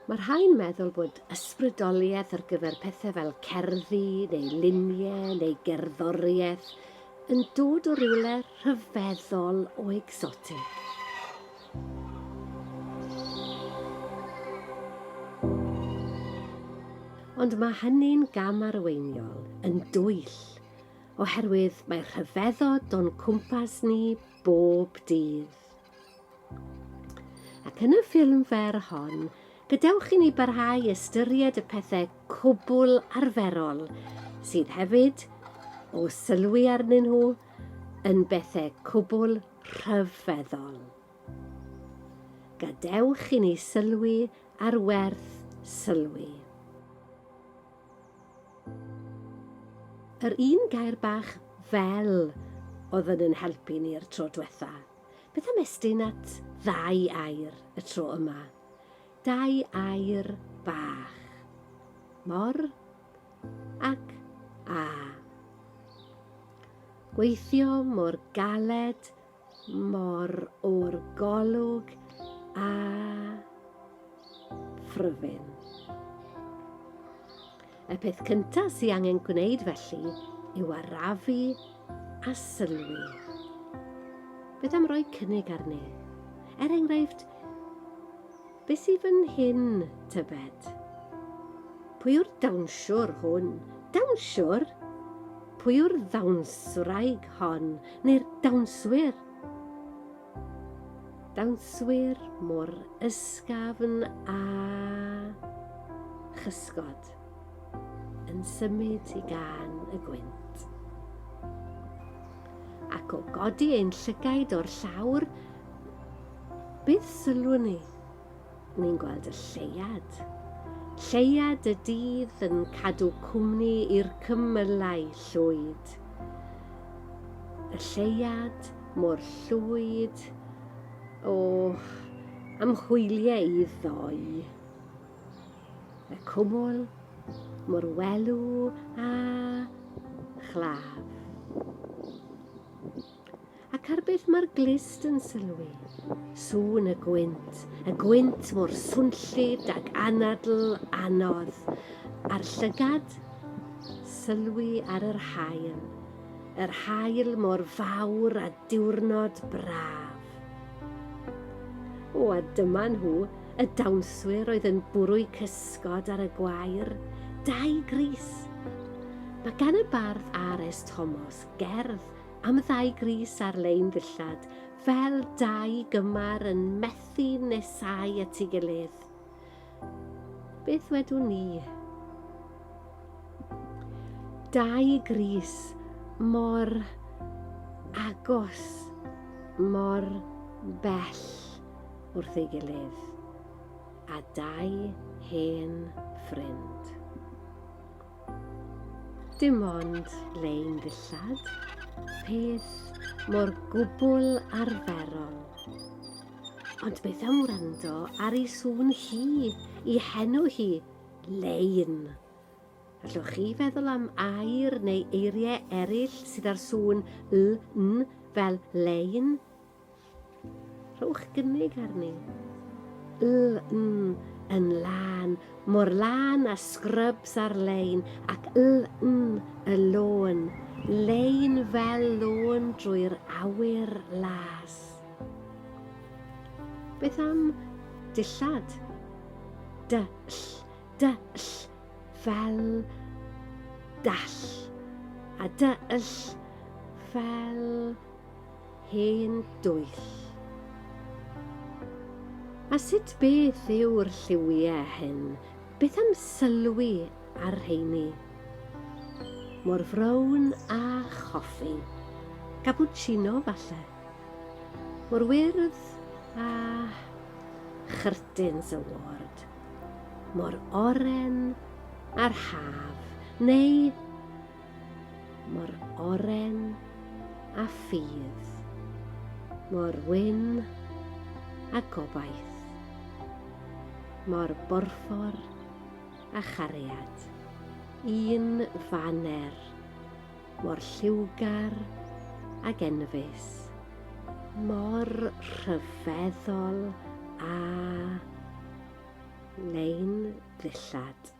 Mae rhai'n meddwl bod ysbrydoliaeth ar gyfer pethau fel cerddi neu luniau neu gerddoriaeth yn dod o rywle rhyfeddol o exotic. Ond mae hynny'n gamarweiniol yn dwyll, oherwydd mae rhyfeddod o'n cwmpas ni bob dydd. Ac yn y ffilm fer hon, gadewch i ni barhau ystyried y pethau cwbl arferol sydd hefyd, o sylwi arnyn nhw, yn bethau cwbl rhyfeddol. Gadewch i ni sylwi ar Werth Sylwi. Yr un gair bach fel oedd yn helpu ni'r tro diwetha. Beth am estyn at ddau air y tro yma? Dau air bach. Mor ac a. Gweithio mor galed, mor o'r golwg a phryfyn. Y peth cyntaf sydd angen gwneud felly yw arafu a sylwi. Beth am roi cynnig arni? Enghraifft, beth sydd fan hyn, tybed? Pwy yw'r dawnsiwr hwn? Dawnsiwr? Pwy yw'r ddawnswraig hon? Neu'r dawnswyr? Dawnswyr mor ysgafn a chysgod yn symud i gan y gwynt. Ac o godi ein llygaid o'r llawr, beth sylwwn ni? Ni'n gweld y lleiad. Lleiad y dydd yn cadw cwmni i'r cymylau llwyd. Y lleiad mor llwyd, amhwyliau i ddoi. Y cwmwl mor welw a chlaf. Ac ar beth mae'r glist yn sylwi? Sŵn y gwynt mor swnllyd ac anadl anodd. A'r llygad, sylwi ar yr haul mor fawr a diwrnod braf. A dyma nhw, y dawnswyr oedd yn bwrw cysgod ar y gwair, dau gris. Mae gan y bardd R.S. Thomas gerdd am ddau gris ar lein ddillad, fel dau gymar yn methu nesau at ei gilydd. Beth wedwn ni? Dau gris mor agos, mor bell wrth ei gilydd, a dau hen ffrind. Dim ond lein ddillad, peth mor gwbl arferol. Ond beth am wrando ar ei sŵn hi, ei henw hi, lein. Allwch chi feddwl am air neu eiriau eraill sydd ar sŵn l-n fel lein? Rhowch gynnig arni. L-n yn lan, mor lan a scrubs ar lein, ac l-n y lôn, lein fel lôn drwy'r awyr las. Beth am dillad? Dyll, fel dall, a dyll fel hen dwyll. A sut beth yw'r lliwiau hyn? Beth am sylwi ar rheini? Mor frown a choffi, cappuccino falle. Mor wyrdd a chyrtins y ward. Mor oren a'r haf, neu mor oren a ffydd. Mor wyn a gobaith. Mor borffor a chariad. Un faner, mor lliwgar ac enfys. Mor rhyfeddol a lein ddillad.